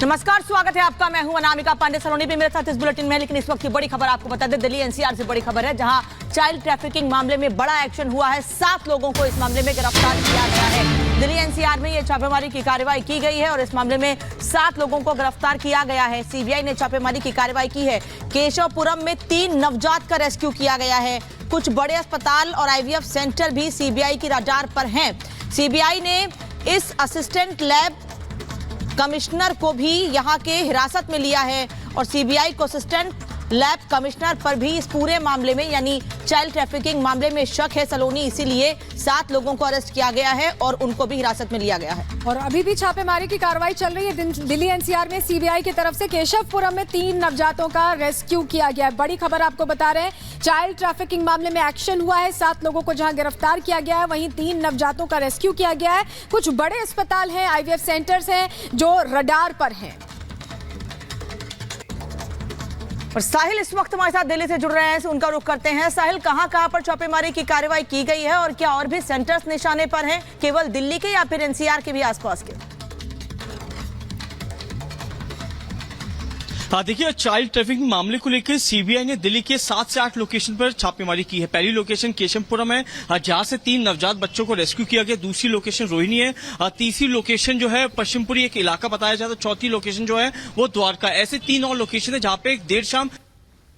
नमस्कार, स्वागत है आपका। मैं हूं अनामिका पांडे। सलोनी भी मेरे साथ इस बुलेटिन में है, लेकिन इस वक्त की बड़ी खबर आपको बता दें, दिल्ली एनसीआर से बड़ी खबर है, जहां चाइल्ड ट्रैफिकिंग मामले में बड़ा एक्शन हुआ है। 7 लोगों को इस मामले में गिरफ्तार किया गया है। दिल्ली एनसीआर में यह छापेमारी की कार्रवाई की गई है और इस मामले में 7 लोगों को गिरफ्तार किया गया है। सीबीआई ने छापेमारी की कार्रवाई की है। केशवपुरम में 3 नवजात का रेस्क्यू किया गया है। कुछ बड़े अस्पताल और आईवीएफ सेंटर भी सीबीआई की रडार पर हैं। सीबीआई ने इस असिस्टेंट लैब कमिश्नर को भी यहां के हिरासत में लिया है और सीबीआई को असिस्टेंट लैब कमिश्नर पर भी इस पूरे मामले में यानी चाइल्ड ट्रैफिकिंग मामले में शक है सलोनी, इसीलिए 7 लोगों को अरेस्ट किया गया है और उनको भी हिरासत में लिया गया है। और अभी भी छापेमारी की कार्रवाई चल रही है। दिल्ली एनसीआर में सीबीआई की तरफ से केशवपुरम में 3 नवजातों का रेस्क्यू किया गया है। बड़ी खबर आपको बता रहे हैं, चाइल्ड ट्रैफिकिंग मामले में एक्शन हुआ है। 7 लोगों को जहां गिरफ्तार किया गया है, वहीं 3 नवजातों का रेस्क्यू किया गया है। कुछ बड़े अस्पताल हैं, आईवीएफ सेंटर्स हैं जो रडार पर हैं। और साहिल इस वक्त हमारे साथ दिल्ली से जुड़ रहे हैं, उनका रुख करते हैं। साहिल, कहां पर छापेमारी की कार्रवाई की गई है और क्या और भी सेंटर्स निशाने पर हैं, केवल दिल्ली के या फिर एनसीआर के भी आसपास के? देखिए, चाइल्ड ट्रैफिकिंग मामले को लेकर सीबीआई ने दिल्ली के 7 से 8 लोकेशन पर छापेमारी की है। पहली लोकेशन केशवपुरम है, जहां से 3 नवजात बच्चों को रेस्क्यू किया गया। दूसरी लोकेशन रोहिणी है। तीसरी लोकेशन जो है पश्चिमपुरी एक इलाका बताया जाता है। चौथी लोकेशन जो है वो द्वारका। ऐसे 3 और लोकेशन है जहां पे देर शाम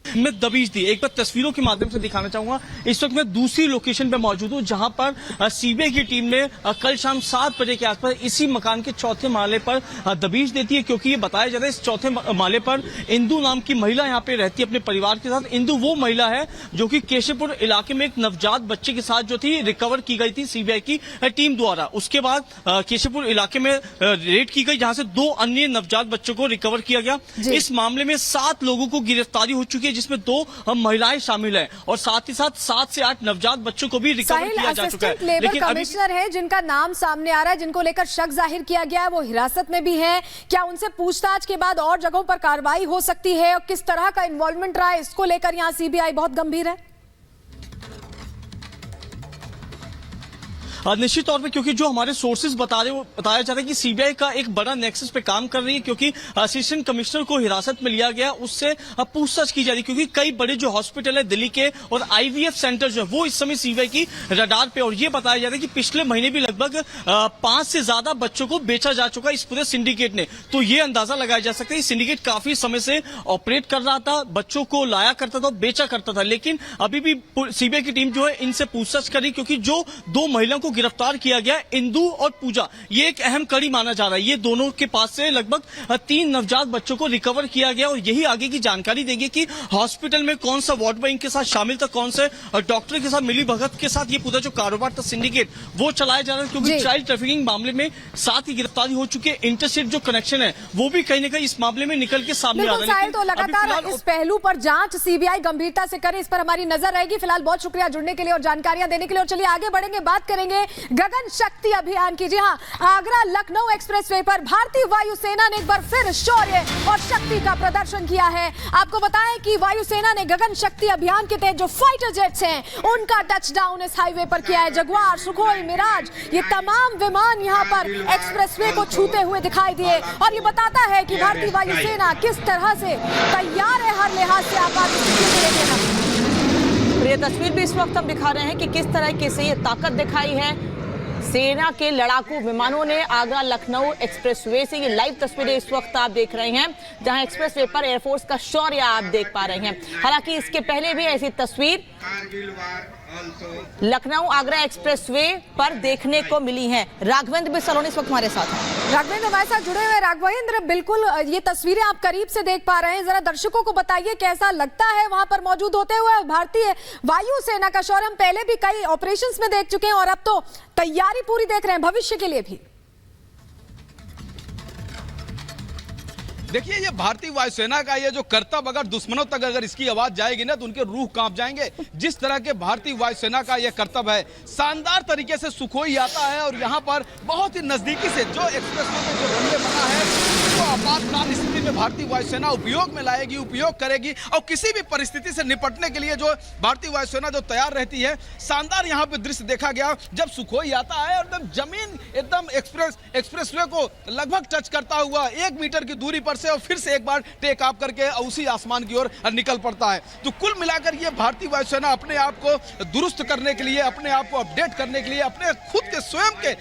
में दबिश दी। एक बार तस्वीरों के माध्यम से दिखाना चाहूंगा। इस वक्त मैं दूसरी लोकेशन पे मौजूद हूं, जहां पर सीबीआई की टीम ने कल शाम 7 बजे के आसपास इसी मकान के 4थे माले पर दबिश देती है, क्योंकि ये बताया जाता है इस 4थे माले पर इंदू नाम की महिला यहां पे रहती है अपने परिवार के साथ। इंदू वो महिला है जो कि केशवपुर इलाके में एक नवजात बच्चे के साथ जो थी रिकवर की गई थी सीबीआई की टीम द्वारा। उसके बाद केशवपुर इलाके में रेड की गई, जहां से 2 अन्य नवजात बच्चों को रिकवर किया गया। इस मामले में 7 लोगों को गिरफ्तारी हो चुकी है, जिसमें 2 महिलाएं शामिल हैं और साथ ही साथ 7 से 8 नवजात बच्चों को भी रिकवर किया जा चुका है। लेबर कमिश्नर है जिनका नाम सामने आ रहा है, जिनको लेकर शक जाहिर किया गया है, वो हिरासत में भी हैं। क्या उनसे पूछताछ के बाद और जगहों पर कार्रवाई हो सकती है और किस तरह का इन्वॉल्वमेंट रहा है, इसको लेकर यहां सीबीआई बहुत गंभीर है? निश्चित तौर पे, क्योंकि जो हमारे सोर्सेज बताया जा रहा है कि सीबीआई का एक बड़ा नेक्सस पे काम कर रही है, क्योंकि असिस्टेंट कमिश्नर को हिरासत में लिया गया, उससे पूछताछ की जा रही है। क्योंकि कई बड़े जो हॉस्पिटल है दिल्ली के और आईवीएफ सेंटर जो है वो इस समय सीबीआई की रडार पे। और ये बताया जा रहा है कि पिछले महीने भी लगभग 5 से ज्यादा बच्चों को बेचा जा चुका है इस पूरे सिंडिकेट ने। तो ये अंदाजा लगाया जा सकता है सिंडिकेट काफी समय से ऑपरेट कर रहा था, बच्चों को लाया करता था, बेचा करता था। लेकिन अभी भी सीबीआई की टीम जो है इनसे पूछताछ कर रही, क्योंकि जो 2 महिलाओं को गिरफ्तार किया गया, इंदु और पूजा, ये एक अहम कड़ी माना जा रहा है। ये दोनों के पास से लगभग 3 नवजात बच्चों को रिकवर किया गया और यही आगे की जानकारी देंगे कि हॉस्पिटल में कौन सा वार्ड बॉय इनके साथ शामिल था, कौन से डॉक्टर के साथ मिली भगत के साथ ये पूरा जो कारोबार था सिंडिकेट वो चलाया जा रहा है। क्योंकि चाइल्ड ट्रैफिकिंग मामले में 7 की गिरफ्तारी हो चुकी है। इंटरस्टेट जो कनेक्शन है वो भी कहीं ना कहीं इस मामले में निकल के सामने आ रहा है। तो लगातार इस पहलू पर जांच सीबीआई गंभीरता से करे, इस पर हमारी नजर रहेगी। फिलहाल बहुत शुक्रिया जुड़ने के लिए और जानकारियां देने के लिए। और चलिए आगे बढ़ेंगे, बात करेंगे गगन शक्ति अभियान की। जी हां, आगरा लखनऊ एक्सप्रेसवे पर भारतीय वायुसेना ने एक बार फिर शौर्य और शक्ति का प्रदर्शन किया है। आपको बताएं कि वायुसेना ने गगन शक्ति अभियान के तहत जो फाइटर जेट्स हैं उनका टचडाउन इस हाईवे पर किया है। जगुआर, सुखोई, मिराज, ये तमाम विमान यहां पर एक्सप्रेसवे को छूते हुए दिखाई दिए और ये बताता है कि भारतीय वायुसेना किस तरह से तैयार है हर लिहाज से आपात स्थिति में रहने। ये तस्वीर भी इस वक्त हम दिखा रहे हैं कि किस तरह से ये ताकत दिखाई है सेना के लड़ाकू विमानों ने आगरा लखनऊ एक्सप्रेसवे से। ये लाइव तस्वीरें इस वक्त आप देख रहे हैं, जहां एक्सप्रेसवे पर एयरफोर्स का शौर्य आप देख पा रहे हैं। हालांकि इसके पहले भी ऐसी तस्वीर लखनऊ आगरा एक्सप्रेसवे पर देखने को मिली है। राघवेंद्र भी सलोनी इस वक्त हमारे साथ हैं। राघवेंद्र हमारे साथ जुड़े हुए। राघवेंद्र, बिल्कुल ये तस्वीरें आप करीब से देख पा रहे हैं, जरा दर्शकों को बताइए कैसा लगता है वहां पर मौजूद होते हुए। भारतीय वायुसेना का शौर्य हम पहले भी कई ऑपरेशंस में देख चुके हैं और अब तो तैयारी पूरी देख रहे हैं भविष्य के लिए भी। देखिए ये भारतीय वायुसेना का ये जो करतब अगर दुश्मनों तक अगर इसकी आवाज जाएगी ना तो उनके रूह कांप जाएंगे। जिस तरह के भारतीय वायुसेना का ये करतब है, शानदार तरीके से सुखोई आता है और यहाँ पर बहुत ही नजदीकी से जो एक्सप्रेसवे में जो रनवे बना है तो आपातकाल स्थिति में भारतीय वायुसेना उपयोग में लाएगी, उपयोग करेगी और किसी भी परिस्थिति से निपटने के लिए जो भारतीय वायुसेना जो तैयार रहती है। शानदार यहाँ पे दृश्य देखा गया जब सुखोई आता है और एकदम जमीन एकदम एक्सप्रेसवे को लगभग टच करता हुआ 1 मीटर की दूरी पर से और फिर से एक बार टेक ऑफ करके उसी आसमान की ओर निकल पड़ता है। तो कुल मिलाकर ये भारतीय वायुसेना अपने आप को दुरुस्त करने के लिए, अपने आप को अपडेट करने के लिए, अपने खुद के स्वयं के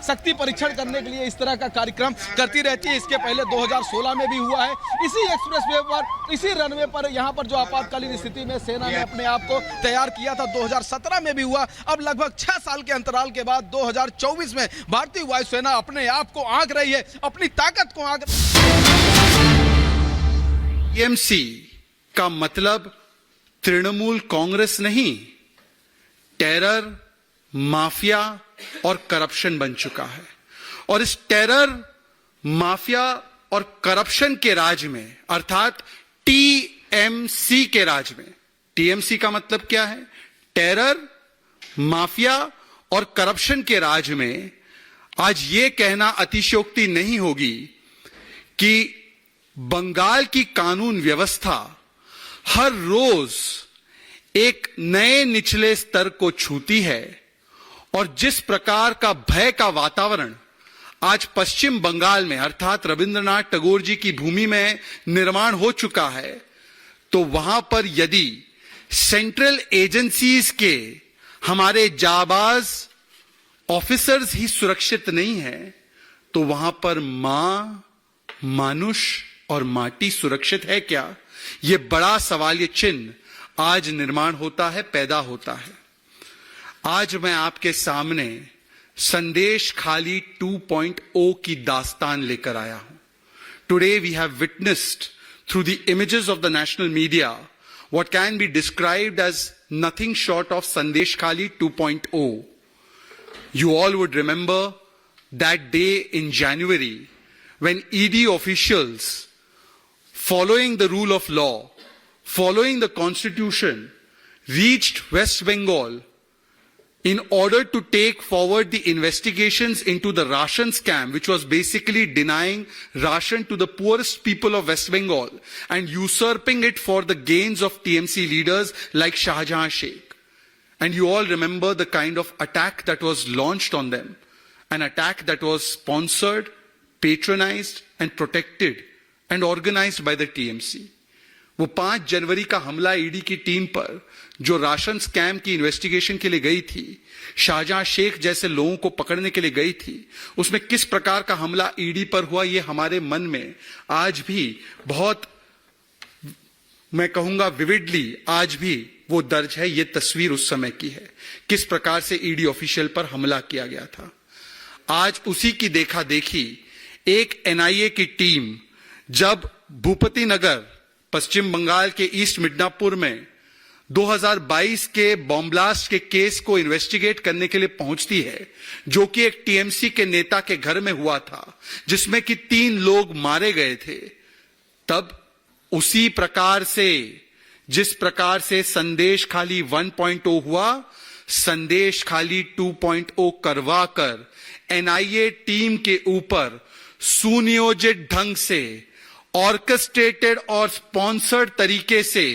शक्ति परीक्षण करने के लिए इस तरह का कार्यक्रम करती रहती है। इसके पहले 2016 में भी हुआ है इसी एक्सप्रेसवे पर, इसी रनवे पर यहाँ पर जो आपातकालीन स्थिति में सेना ने अपने आप को तैयार किया था। 2017 में भी हुआ। अब लगभग 6 साल के अंतराल के बाद 2024 में भारतीय वायुसेना अपने आप को आंक रही है, अपनी ताकत को आंक। टीएमसी का मतलब तृणमूल कांग्रेस नहीं, टेरर, माफिया और करप्शन बन चुका है। और इस टेरर, माफिया और करप्शन के राज में, अर्थात टीएमसी के राज में, टीएमसी का मतलब क्या है? टेरर, माफिया और करप्शन के राज में आज यह कहना अतिशयोक्ति नहीं होगी कि बंगाल की कानून व्यवस्था हर रोज एक नए निचले स्तर को छूती है और जिस प्रकार का भय का वातावरण आज पश्चिम बंगाल में अर्थात रविंद्रनाथ टैगोर जी की भूमि में निर्माण हो चुका है, तो वहां पर यदि सेंट्रल एजेंसीज के हमारे जाबाज ऑफिसर्स ही सुरक्षित नहीं है तो वहां पर मां, मानुष और माटी सुरक्षित है क्या? यह बड़ा सवालिया चिन्ह आज निर्माण होता है, पैदा होता है। आज मैं आपके सामने संदेश खाली 2.0 की दास्तान लेकर आया हूं। Today we have witnessed through the images of the national media what can be described as nothing short of Sandesh Khali 2.0. You all would remember that day in January when ED officials, following the rule of law, following the constitution, reached West Bengal in order to take forward the investigations into the ration scam, which was basically denying ration to the poorest people of West Bengal and usurping it for the gains of TMC leaders like Shahjahan Sheikh. And you all remember the kind of attack that was launched on them, an attack that was sponsored, patronized and protected and organized by the TMC. वो 5 जनवरी का हमला ED की team पर जो ration scam की investigation के लिए गई थी, शाहजहां शेख जैसे लोगों को पकड़ने के लिए गई थी, उसमें किस प्रकार का हमला ईडी पर हुआ ये हमारे मन में आज भी बहुत, मैं कहूंगा विविडली आज भी वो दर्ज है। ये तस्वीर उस समय की है किस प्रकार से ईडी ऑफिशियल पर हमला किया गया था। आज उसी की देखा देखी एक एनआईए की टीम जब भूपति नगर पश्चिम बंगाल के ईस्ट मिदनापुर में 2022 के बॉम्ब ब्लास्ट के केस को इन्वेस्टिगेट करने के लिए पहुंचती है, जो कि एक टीएमसी के नेता के घर में हुआ था, जिसमें कि 3 लोग मारे गए थे। तब उसी प्रकार से जिस प्रकार से संदेश खाली 1.0 हुआ, संदेश खाली 2.0 करवा कर एनआईए टीम के ऊपर सुनियोजित ढंग से, ऑर्केस्ट्रेटेड और स्पॉन्सर्ड तरीके से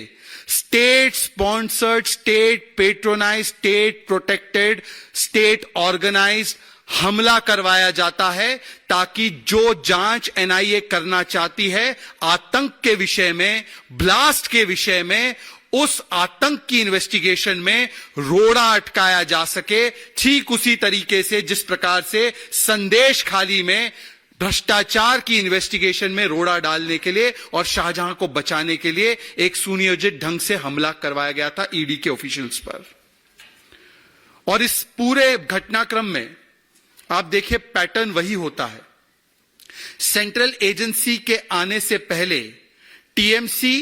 state sponsored, state patronize, state protected, state organized हमला करवाया जाता है ताकि जो जांच एनआईए करना चाहती है आतंक के विषय में, ब्लास्ट के विषय में, उस आतंक की इन्वेस्टिगेशन में रोड़ा अटकाया जा सके। ठीक उसी तरीके से जिस प्रकार से संदेश खाली में भ्रष्टाचार की इन्वेस्टिगेशन में रोड़ा डालने के लिए और शाहजहां को बचाने के लिए एक सुनियोजित ढंग से हमला करवाया गया था ईडी के ऑफिशियल्स पर। और इस पूरे घटनाक्रम में आप देखिए पैटर्न वही होता है। सेंट्रल एजेंसी के आने से पहले टीएमसी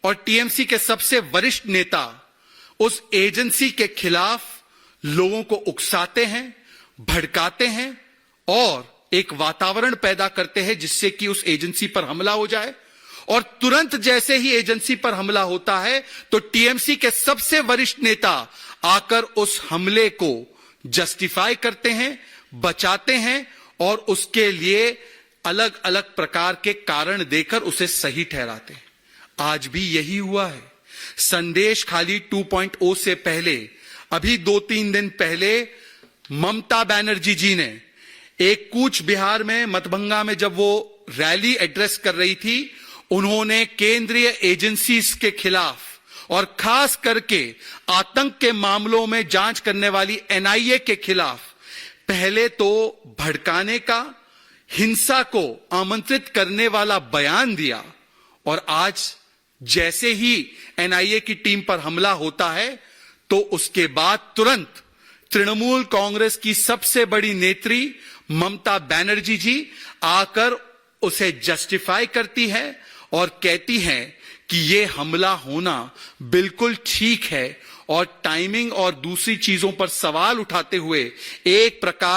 और टीएमसी के सबसे वरिष्ठ नेता उस एजेंसी के खिलाफ लोगों को उकसाते हैं, भड़काते हैं और एक वातावरण पैदा करते हैं जिससे कि उस एजेंसी पर हमला हो जाए, और तुरंत जैसे ही एजेंसी पर हमला होता है तो टीएमसी के सबसे वरिष्ठ नेता आकर उस हमले को जस्टिफाई करते हैं, बचाते हैं और उसके लिए अलग अलग प्रकार के कारण देकर उसे सही ठहराते हैं। आज भी यही हुआ है। संदेश खाली 2.0 से पहले, अभी 2-3 दिन पहले ममता बनर्जी जी ने एक कूच बिहार में मतभंगा में जब वो रैली एड्रेस कर रही थी, उन्होंने केंद्रीय एजेंसीज के खिलाफ और खास करके आतंक के मामलों में जांच करने वाली एनआईए के खिलाफ पहले तो भड़काने का, हिंसा को आमंत्रित करने वाला बयान दिया, और आज जैसे ही एनआईए की टीम पर हमला होता है तो उसके बाद तुरंत तृणमूल कांग्रेस की सबसे बड़ी नेत्री ममता बनर्जी जी आकर उसे जस्टिफाई करती है और कहती हैं कि यह हमला होना बिल्कुल ठीक है, और टाइमिंग और दूसरी चीजों पर सवाल उठाते हुए एक प्रकार